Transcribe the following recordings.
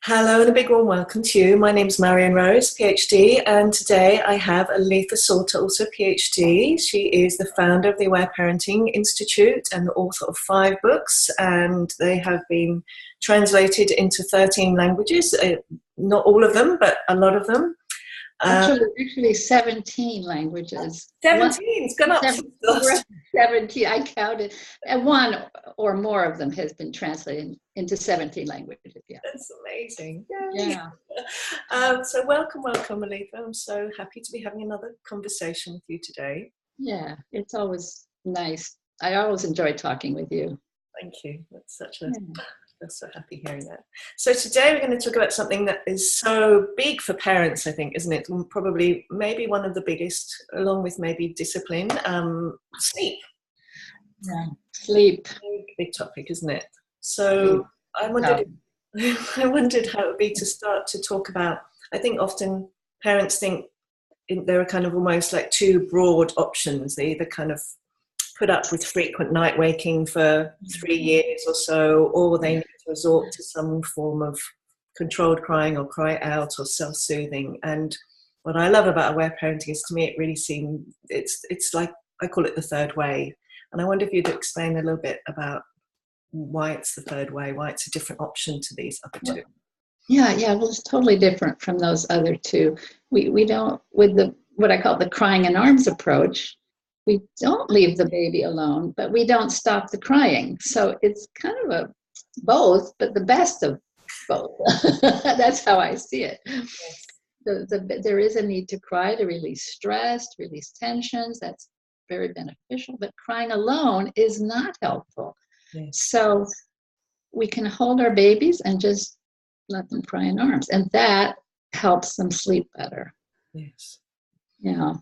Hello and a big warm welcome to you. My name is Marion Rose, PhD, and today I have Aletha Solter, also PhD. She is the founder of the Aware Parenting Institute and the author of 5 books, and they have been translated into 13 languages. Not all of them, but a lot of them. Actually 17 languages. 17, it's gone up. 17, I counted. And one or more of them has been translated into 17 languages. Yeah. That's amazing. Yeah. So welcome, Aletha. I'm so happy to be having another conversation with you today. Yeah, it's always nice. I always enjoy talking with you. Thank you. That's such a... I'm so happy hearing that. So today we're going to talk about something that is so big for parents, I think, isn't it? Probably maybe one of the biggest, along with maybe discipline, sleep. Yeah, sleep. Big topic, isn't it? So I wondered how it would be to start to talk about, I think often parents think there are kind of almost like 2 broad options. They either kind of put up with frequent night waking for 3 years or so, or they need to resort to some form of controlled crying or cry out or self-soothing. And what I love about aware parenting is, to me, it really seems it's like, I call it the third way. And I wonder if you'd explain a little bit about why it's the third way, why it's a different option to these other 2. Yeah. Well, it's totally different from those other 2. We don't, with what I call the crying in arms approach, we don't leave the baby alone, but we don't stop the crying. So it's kind of a both, but the best of both. That's how I see it. There is a need to cry to release stress, to release tensions. That's very beneficial, but crying alone is not helpful. Yes. So we can hold our babies and just let them cry in arms, and that helps them sleep better. Yes. Yeah.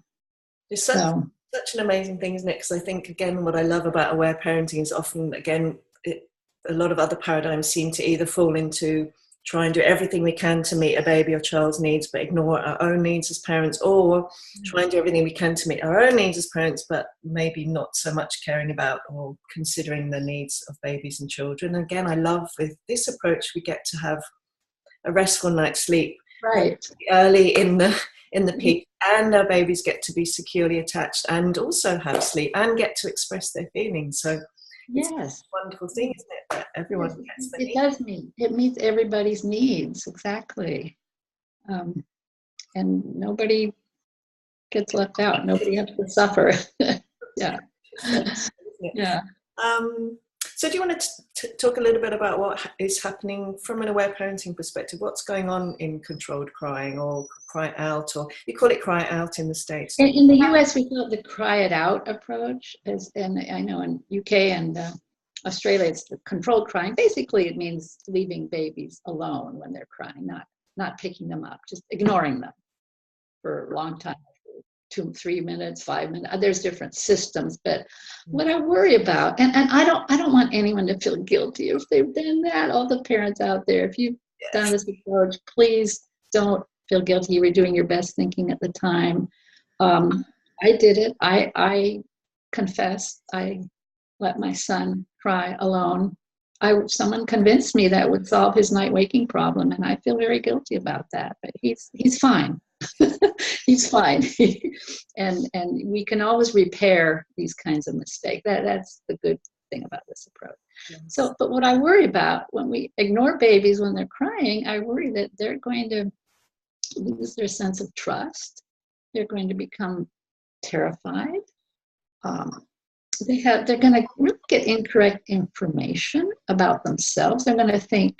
It's such an amazing thing, isn't it? Because I think, again, what I love about aware parenting is often, again, a lot of other paradigms seem to either fall into try and do everything we can to meet a baby or child's needs, but ignore our own needs as parents, or try and do everything we can to meet our own needs as parents, but maybe not so much caring about or considering the needs of babies and children. And again, I love with this approach, we get to have a restful night's sleep early in the peak, and our babies get to be securely attached and also have sleep and get to express their feelings. So it's a wonderful thing, isn't it, that everyone gets the needs. It meets everybody's needs, exactly. And nobody gets left out. Nobody has to suffer. Yeah. Yeah. So do you want to talk a little bit about what is happening from an aware parenting perspective? What's going on in controlled crying or cry out, or you call it cry out in the States? In the US, we call it the cry it out approach. And I know in UK and Australia, it's the controlled crying. Basically, it means leaving babies alone when they're crying, not picking them up, just ignoring them for a long time. 2, 3 minutes, 5 minutes. There's different systems, but what I worry about, and I don't want anyone to feel guilty if they've done that. All the parents out there, if you've done this approach, please don't feel guilty. You were doing your best thinking at the time. I did it. I confess. I let my son cry alone. Someone convinced me that would solve his night waking problem, and I feel very guilty about that. But he's fine. He's fine. and we can always repair these kinds of mistakes. That's the good thing about this approach. Yes. So, but what I worry about when we ignore babies when they're crying, I worry that they're going to lose their sense of trust. They're going to become terrified. They're going to really get incorrect information about themselves. They're going to think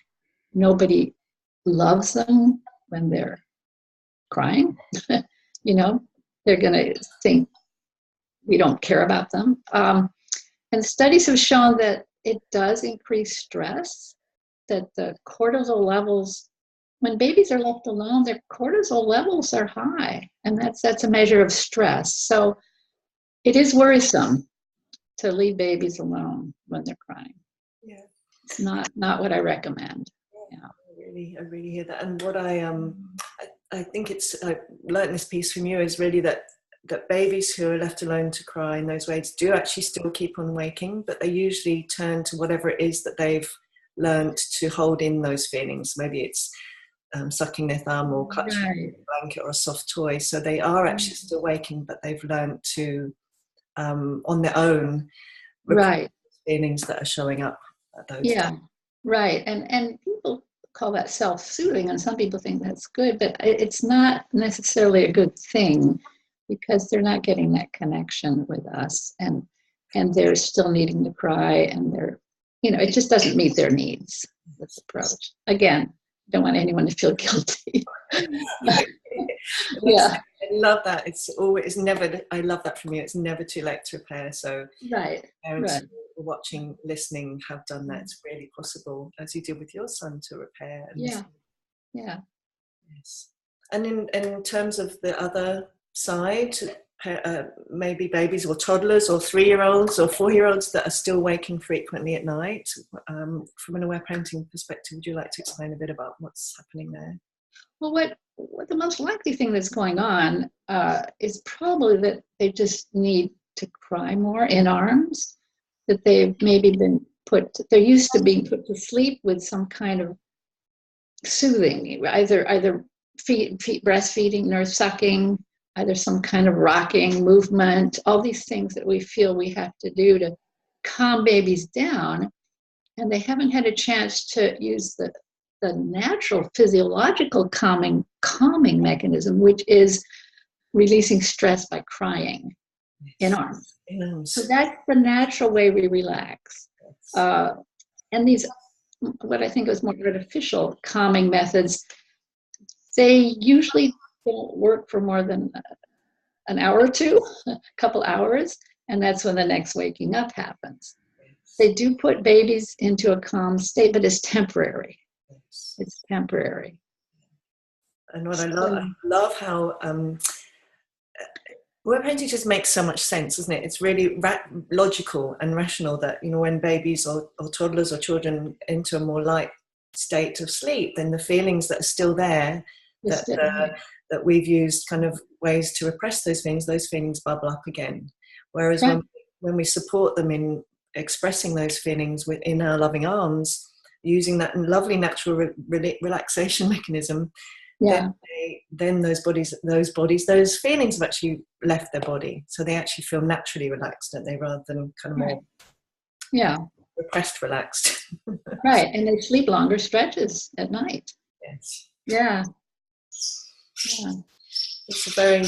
nobody loves them when they're crying. They're going to think we don't care about them. And studies have shown that it does increase stress, that the cortisol levels, when babies are left alone, their cortisol levels are high, and that's a measure of stress. So it is worrisome to leave babies alone when they're crying. Yeah, it's not what I recommend. Yeah. I really hear that. And what I think I learned this piece from you is really that babies who are left alone to cry in those ways do actually still keep on waking, but they usually turn to whatever it is that they've learnt to hold in those feelings. Maybe it's sucking their thumb or clutching a blanket or a soft toy. So they are actually still waking, but they've learnt to, on their own, Right. feelings that are showing up at those times. Right. And people call that self-soothing, and some people think that's good, but it's not necessarily a good thing, because they're not getting that connection with us, and they're still needing to cry, and they're, it just doesn't meet their needs, this approach. Again, don't want anyone to feel guilty. Yeah, I love that. It's never. I love that from you. It's never too late to repair. So parents who are watching, listening, have done that. It's really possible, as you did with your son, to repair. And yes. And in terms of the other side, maybe babies or toddlers or 3-year-olds or 4-year-olds that are still waking frequently at night, from an aware parenting perspective, would you like to explain a bit about what's happening there? Well, what the most likely thing that's going on is probably that they just need to cry more in arms, that they've maybe they're used to being put to sleep with some kind of soothing, either feed breastfeeding, nurse sucking, either some kind of rocking movement, all these things that we feel we have to do to calm babies down. And they haven't had a chance to use the natural physiological calming mechanism, which is releasing stress by crying in arms. So that's the natural way we relax. And these, what I think is more artificial calming methods, they usually don't work for more than an hour or two, a couple hours, and that's when the next waking up happens. They do put babies into a calm state, but it's temporary. It's temporary. And what I love how aware parenting just makes so much sense, doesn't it? It's really logical and rational that, when babies or toddlers or children enter a more light state of sleep, then the feelings that are still there, that we've used kind of ways to repress those feelings bubble up again. Whereas when we support them in expressing those feelings within our loving arms, using that lovely natural relaxation mechanism, then those feelings have actually left their body, so they actually feel naturally relaxed, don't they, rather than kind of more repressed relaxed. Right, and they sleep longer stretches at night. It's a very,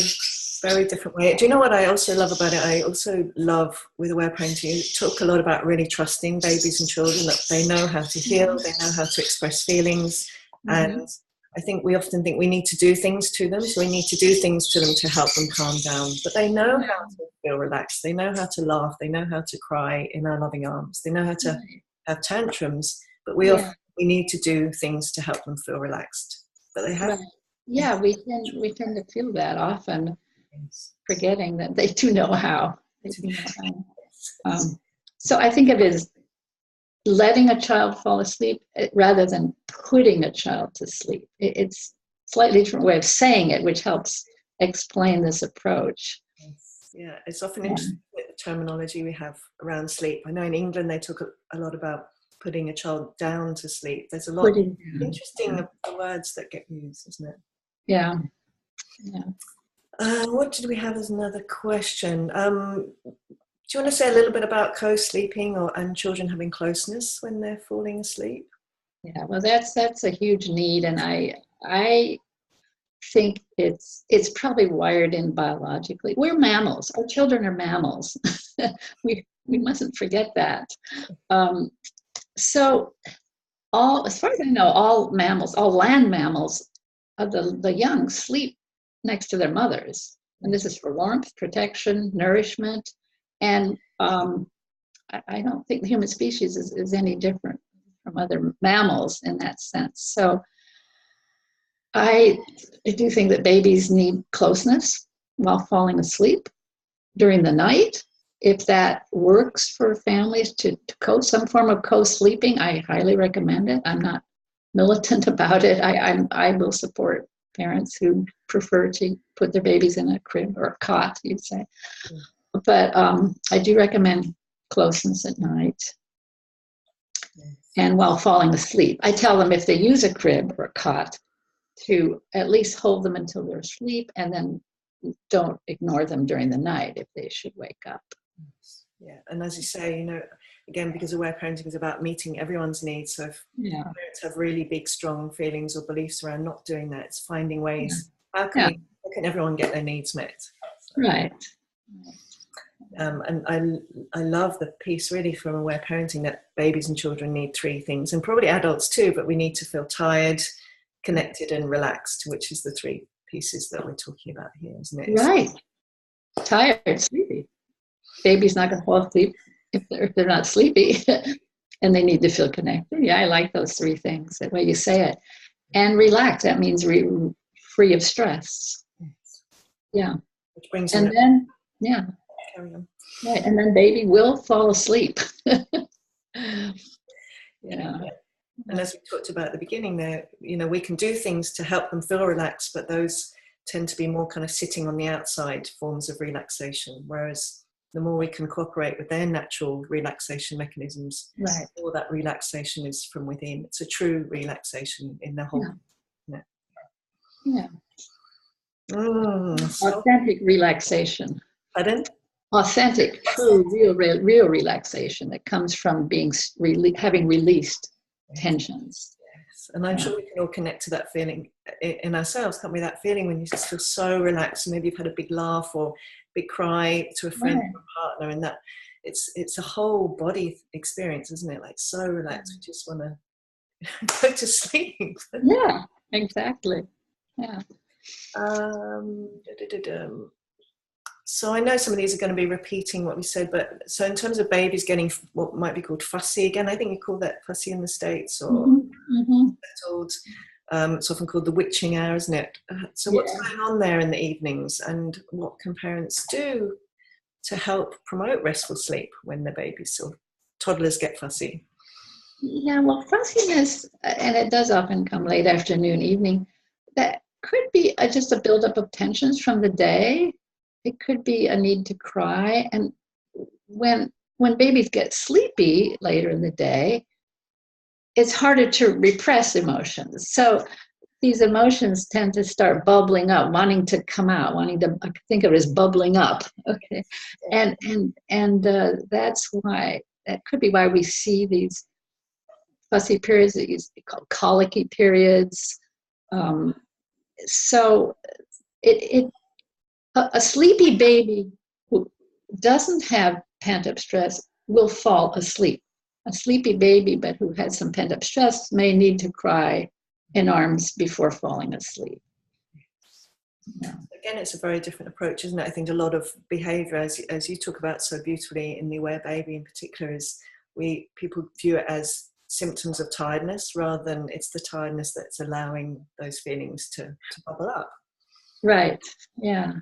very different way. Do you know what I also love about it? I also love, with aware parenting, you talk a lot about really trusting babies and children, that they know how to heal, they know how to express feelings, and I think we often think we need to do things to them, so we need to do things to them to help them calm down, but they know how to feel relaxed, they know how to laugh, they know how to cry in our loving arms, they know how to have tantrums, but we need to do things to help them feel relaxed, but they have. We tend to feel that often, forgetting that they do know how. So I think of it as letting a child fall asleep rather than putting a child to sleep. It's a slightly different way of saying it, which helps explain this approach. Yeah, it's often interesting with the terminology we have around sleep. I know in England they talk a lot about putting a child down to sleep. There's a lot of interesting words that get used, isn't it? Yeah. What did we have as another question? Do you want to say a little bit about co-sleeping and children having closeness when they're falling asleep? Yeah, well, that's a huge need, and I think it's probably wired in biologically. We're mammals. Our children are mammals. we mustn't forget that. So, as far as I know, all land mammals, the young sleep next to their mothers, and this is for warmth, protection, nourishment. And I don't think the human species is any different from other mammals in that sense. So I do think that babies need closeness while falling asleep during the night. If that works for families to some form of co-sleeping, I highly recommend it. I'm not militant about it. I will support parents who prefer to put their babies in a crib or a cot, you'd say. But I do recommend closeness at night. and while falling asleep. I tell them if they use a crib or a cot to at least hold them until they're asleep, and then don't ignore them during the night if they should wake up. Yeah, and as you say, again, because aware parenting is about meeting everyone's needs. So if parents have really big, strong feelings or beliefs around not doing that, it's finding ways. How can everyone get their needs met? So, right. And I love the piece really from aware parenting that babies and children need 3 things, and probably adults too, but we need to feel tired, connected, and relaxed, which is the 3 pieces that we're talking about here, isn't it? Right. Tired, sleepy. Baby's not going to fall asleep if they're not sleepy, and they need to feel connected. Yeah, I like those 3 things, the way you say it. And relax, that means free of stress. Yeah. Which brings and then, carry on. Right, and then baby will fall asleep. Yeah. And as we talked about at the beginning there, we can do things to help them feel relaxed, but those tend to be more kind of sitting on the outside forms of relaxation, whereas the more we can cooperate with their natural relaxation mechanisms, right, the more that relaxation is from within. It's a true relaxation in the whole. Authentic relaxation. Pardon? Authentic, true, real relaxation that comes from having released tensions. Yes, and I'm sure we can all connect to that feeling in ourselves, can't we? That feeling when you just feel so relaxed, maybe you've had a big laugh or big cry to a friend or a partner, and that it's a whole body experience, isn't it? Like so relaxed, we just want to go to sleep. Yeah, exactly. Yeah. So I know some of these are going to be repeating what we said, but so in terms of babies getting what might be called fussy, again, I think you call that fussy in the States, or settled. It's often called the witching hour, isn't it? So what's going on there in the evenings, and what can parents do to help promote restful sleep when the babies or toddlers get fussy? Yeah, well, fussiness, and it does often come late afternoon, evening, that could be just a buildup of tensions from the day. It could be a need to cry. And when babies get sleepy later in the day, it's harder to repress emotions. So these emotions tend to start bubbling up, wanting to come out, wanting to, I think of it as bubbling up. Okay. And that's why, that could be why we see these fussy periods that you call colicky periods. So a sleepy baby who doesn't have pent-up stress will fall asleep. A sleepy baby, but who has some pent-up stress, may need to cry in arms before falling asleep. Yeah. Again, it's a very different approach, isn't it? I think a lot of behaviour, as you talk about so beautifully in the Aware Baby in particular, is people view it as symptoms of tiredness rather than it's the tiredness that's allowing those feelings to bubble up. Right. Yeah.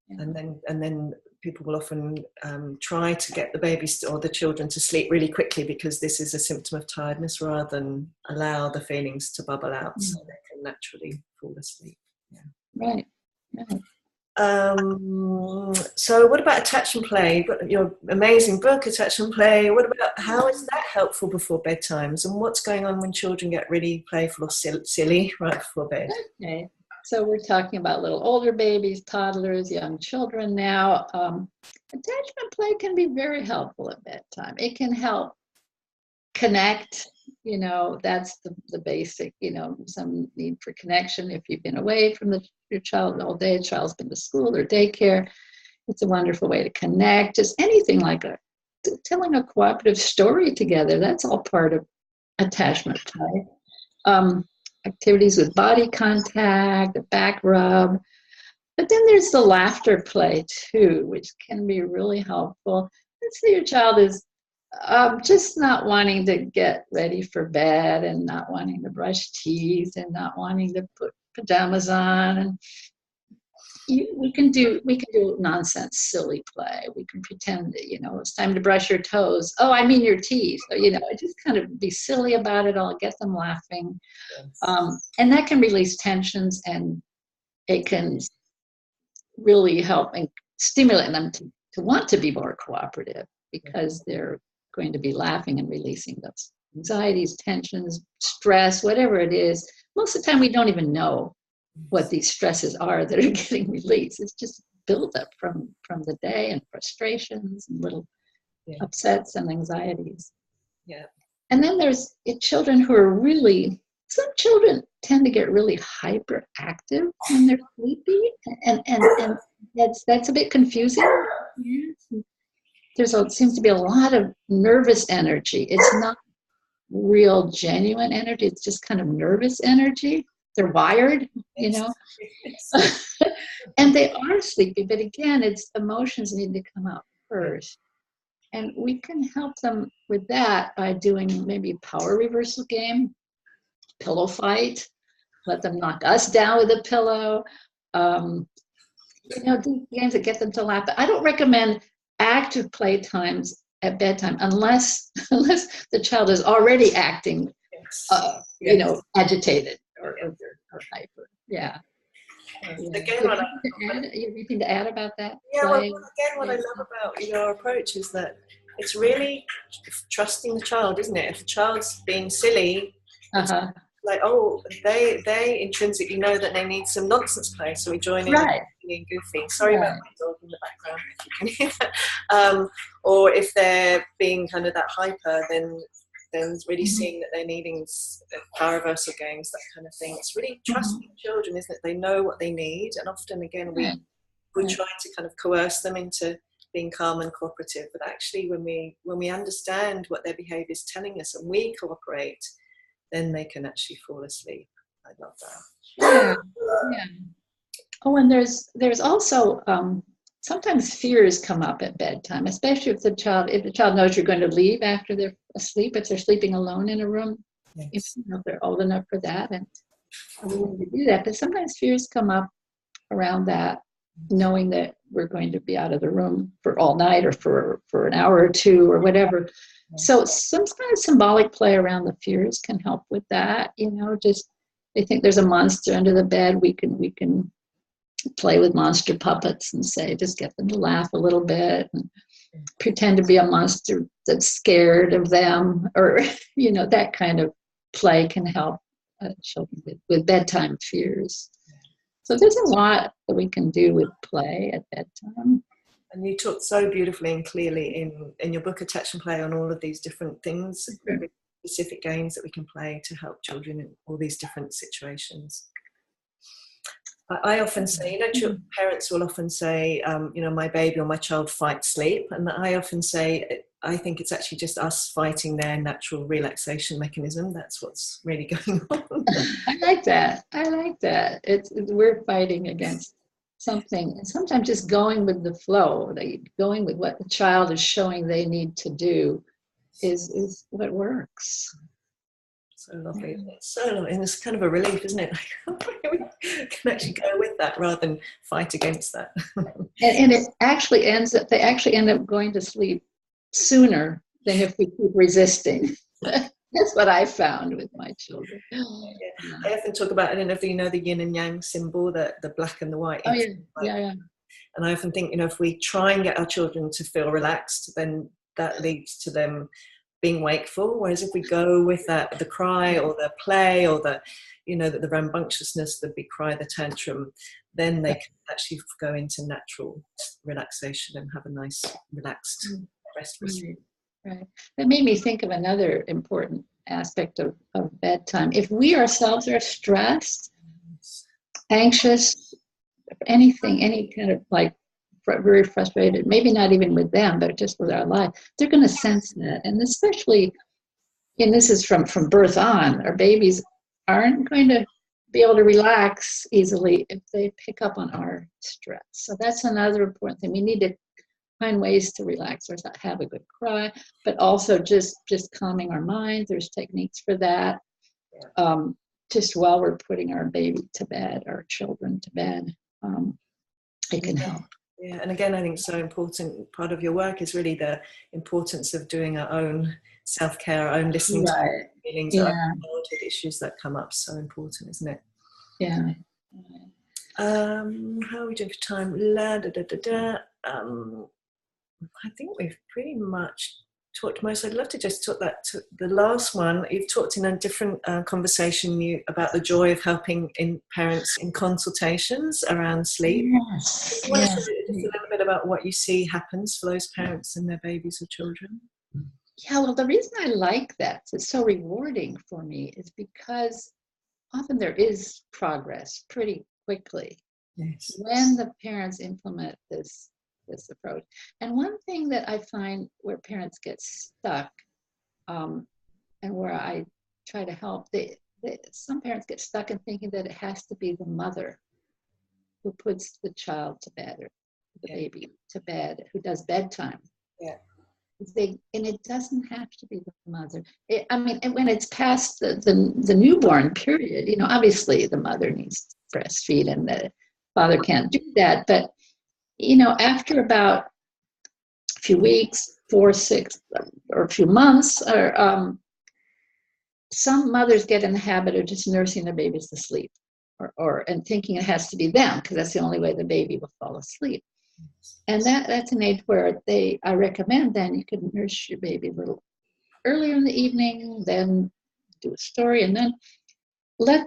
And then people will often try to get the babies or the children to sleep really quickly because this is a symptom of tiredness rather than allow the feelings to bubble out so they can naturally fall asleep. Yeah. Right. So what about attachment play? You've got your amazing book, Attachment Play. What about, how is that helpful before bedtimes? And what's going on when children get really playful or silly right before bed? Okay. So we're talking about little older babies, toddlers, young children now. Attachment play can be very helpful at bedtime. It can help connect, that's the basic, some need for connection. If you've been away from your child all day, the child's been to school or daycare, it's a wonderful way to connect. Just anything like telling a cooperative story together, that's all part of attachment play. Activities with body contact, a back rub. But then there's the laughter play too, which can be really helpful. Let's say your child is just not wanting to get ready for bed and not wanting to brush teeth and not wanting to put pajamas on. And we can do nonsense, silly play. We can pretend that, it's time to brush your toes. Oh, I mean your teeth. So, just kind of be silly about it all, get them laughing. Yes. And that can release tensions, and it can really help and stimulate them to want to be more cooperative because they're going to be laughing and releasing anxieties, tensions, stress, whatever it is. Most of the time we don't even know what these stresses are that are getting released. It's just buildup from the day and frustrations and little upsets and anxieties. Yeah. And then there's children who are really, some children tend to get really hyperactive when they're sleepy, and that's a bit confusing. Seems to be a lot of nervous energy. It's not real genuine energy. It's just kind of nervous energy. They're wired, and they are sleepy. But again, it's emotions need to come out first. And we can help them with that by doing maybe a power reversal game, pillow fight, let them knock us down with a pillow, do games that get them to laugh. But I don't recommend active playtimes at bedtime unless the child is already acting, agitated or hyper. Yeah. Again, you have anything to add about that? Yeah, well, again, what I love about your approach is that it's really trusting the child, isn't it? If the child's being silly, like, they intrinsically know that they need some nonsense play, so we join in and being goofy. Sorry about my dog in the background, if you can hear that. Or if they're being kind of that hyper, then really seeing that they're needing power reversal games, that kind of thing. It's really trusting children, isn't it? They know what they need, and often, again, we try to kind of coerce them into being calm and cooperative. But actually, when we understand what their behaviour is telling us and we cooperate, then they can actually fall asleep. I love that. Yeah. Oh, and there's also sometimes fears come up at bedtime, especially if the child knows you're going to leave after they're asleep, if they're sleeping alone in a room, if they're old enough for that and willing to do that. But sometimes fears come up around that, knowing that we're going to be out of the room for all night or for an hour or two or whatever. So some kind of symbolic play around the fears can help with that. Just they think there's a monster under the bed. We can play with monster puppets and say, just get them to laugh a little bit and pretend to be a monster that's scared of them, or that kind of play can help children with bedtime fears. So there's a lot that we can do with play at bedtime. And you talked so beautifully and clearly in your book, Attach and Play, on all of these different things, specific games that we can play to help children in all these different situations. I often say, parents will often say, my baby or my child fights sleep. And I often say, I think it's actually just us fighting their natural relaxation mechanism. That's what's really going on. I like that. We're fighting against something. And sometimes just going with the flow, going with what the child is showing they need to do is what works. So lovely. It's so lovely. And it's kind of a relief, isn't it? We can actually go with that rather than fight against that. And it actually they actually end up going to sleep sooner than if we keep resisting. That's what I found with my children. Yeah. I often talk about, I don't know if you know the yin and yang symbol, the black and the white. Oh, yeah. And I often think, if we try and get our children to feel relaxed, then that leads to them being wakeful. Whereas if we go with that, the cry or the play or the rambunctiousness, the big cry, the tantrum, then they can actually go into natural relaxation and have a nice, relaxed, restful sleep. Right. That made me think of another important aspect of bedtime. If we ourselves are stressed, anxious, anything, any kind of very frustrated, maybe not even with them, but just with our life, they're going to sense that. And especially, and this is from birth on, our babies aren't going to be able to relax easily if they pick up on our stress. So that's another important thing. We need to find ways to relax ourselves, have a good cry, but also just calming our minds. There's techniques for that. Just while we're putting our baby to bed, our children to bed, it can help. Yeah, and again, I think so important. Part of your work is really the importance of doing our own self-care, our own listening to our feelings, our childhood issues that come up. So important, isn't it? Yeah. How are we doing for time? I think we've pretty much talked most. I'd love to just talk that to the last one. You've talked in a different conversation about the joy of helping in parents in consultations around sleep. Yes. Do you want to say just a little bit about what you see happens for those parents and their babies or children? Yeah, well, the reason I like that, it's so rewarding for me, is because often there is progress pretty quickly. Yes. When the parents implement this approach. And one thing that I find where parents get stuck, and where I try to help, some parents get stuck in thinking that it has to be the mother who puts the child to bed, or the baby to bed, who does bedtime. Yeah. And it doesn't have to be the mother. And when it's past the newborn period, obviously the mother needs to breastfeed and the father can't do that. But, after about a few weeks, 4, 6, or a few months, or some mothers get in the habit of just nursing their babies to sleep, and thinking it has to be them because that's the only way the baby will fall asleep. And that's an age where I recommend then you can nurse your baby a little earlier in the evening, then do a story, and then let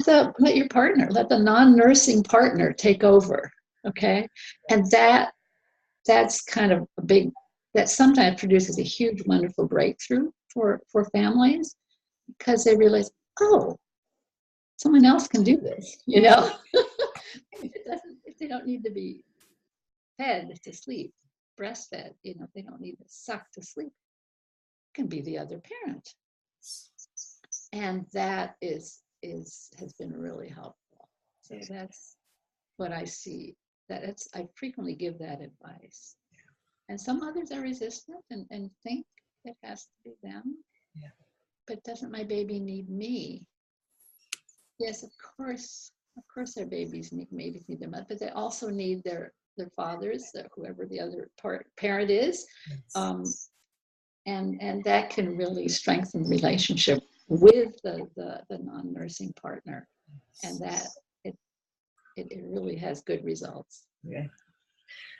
your partner, let the non-nursing partner take over, okay? And that's kind of that sometimes produces a huge, wonderful breakthrough for families, because they realize, oh, someone else can do this, if they don't need to be fed to sleep, breastfed, they don't need to suck to sleep, it can be the other parent. And that has been really helpful. So that's what I see. I frequently give that advice. And some others are resistant and think it has to be them. Yeah. But doesn't my baby need me? Yes, of course their babies need their mother, but they also need their fathers, whoever the other parent is. Yes. And that can really strengthen the relationship with the non-nursing partner. Yes. And that it really has good results. Yeah.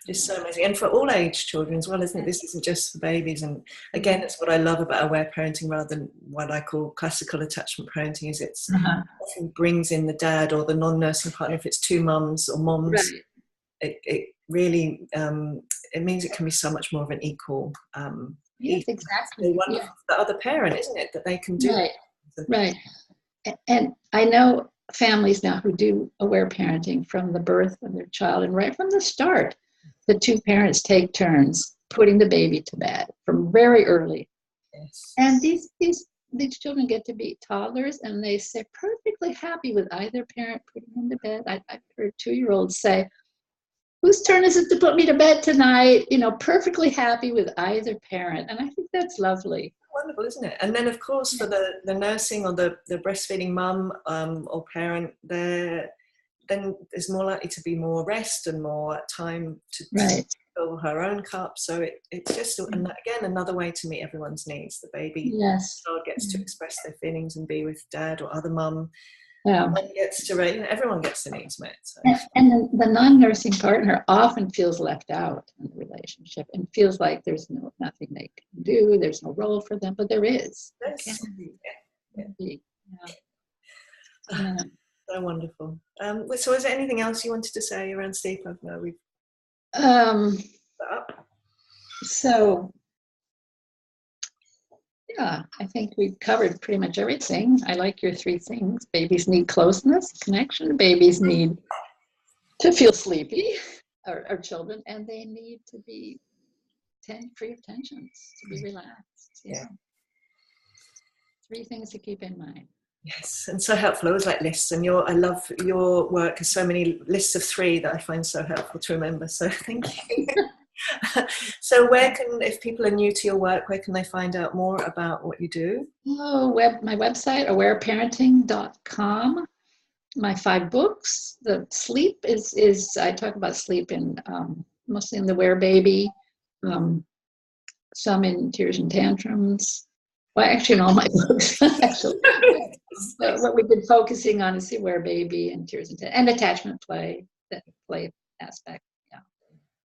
It's so amazing. And for all age children as well, isn't it? This isn't just for babies. And again, it's what I love about aware parenting rather than what I call classical attachment parenting, is it often brings in the dad or the non-nursing partner. If it's two mums or moms, right. It really, it means it can be so much more of an equal. Yes, exactly. Wonderful for the other parent, isn't it? That they can do right. Right. And I know families now who do aware parenting from the birth of their child, and right from the start, the two parents take turns putting the baby to bed from very early. Yes. And these children get to be toddlers, and they say perfectly happy with either parent putting them to bed. I've heard 2-year-olds say, whose turn is it to put me to bed tonight? Perfectly happy with either parent. And I think that's lovely. Wonderful, isn't it? And then, of course, for the nursing or the breastfeeding mum or parent, then there's more likely to be more rest and more time to fill her own cup. So it's just, and again, another way to meet everyone's needs. The baby child gets to express their feelings and be with dad or other mum. Yeah. Everyone gets their needs met. So. And the non-nursing partner often feels left out in the relationship and feels like there's nothing they can do, there's no role for them, but there is. Yes. Yeah. So wonderful. So is there anything else you wanted to say around sleep? I know we've so yeah, I think we've covered pretty much everything. I like your 3 things. Babies need closeness, connection. Babies need to feel sleepy, or children, and they need to be free of tensions, to be relaxed. Yeah. 3 things to keep in mind. Yes, and so helpful. I always like lists, and I love your work. There's so many lists of 3 that I find so helpful to remember. So thank you. So if people are new to your work, where can they find out more about what you do? My website, awareparenting.com. My 5 books. The sleep is I talk about sleep in mostly in the Aware Baby, some in Tears and Tantrums. Well, actually, in all my books, actually. But what we've been focusing on is the Aware Baby and Tears and Tantrums, and attachment play, that play aspect. Yeah.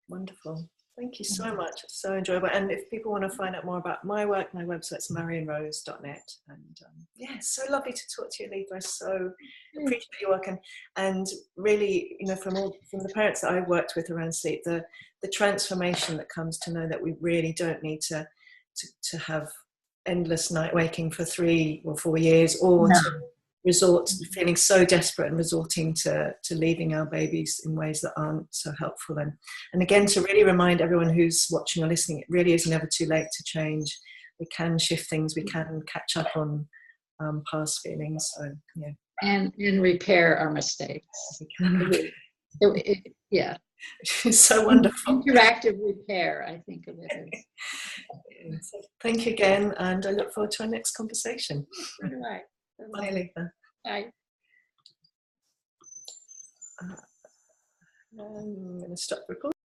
Wonderful. Thank you so much. It's so enjoyable. And if people want to find out more about my work, my website's marianrose.net. And yeah, it's so lovely to talk to you, Aletha. I so appreciate your work. And really, you know, from the parents that I've worked with around sleep, the transformation that comes to know that we really don't need to have endless night waking for 3 or 4 years, or to resort to feeling so desperate and resorting to leaving our babies in ways that aren't so helpful. And again, to really remind everyone who's watching or listening, it really is never too late to change. We can shift things, we can catch up on past feelings. So yeah, and repair our mistakes. we can. Yeah, It's so wonderful. Interactive repair, I think of it as. So thank you again, and I look forward to our next conversation. So do I. Bye, Aletha. Bye. I'm going to stop recording.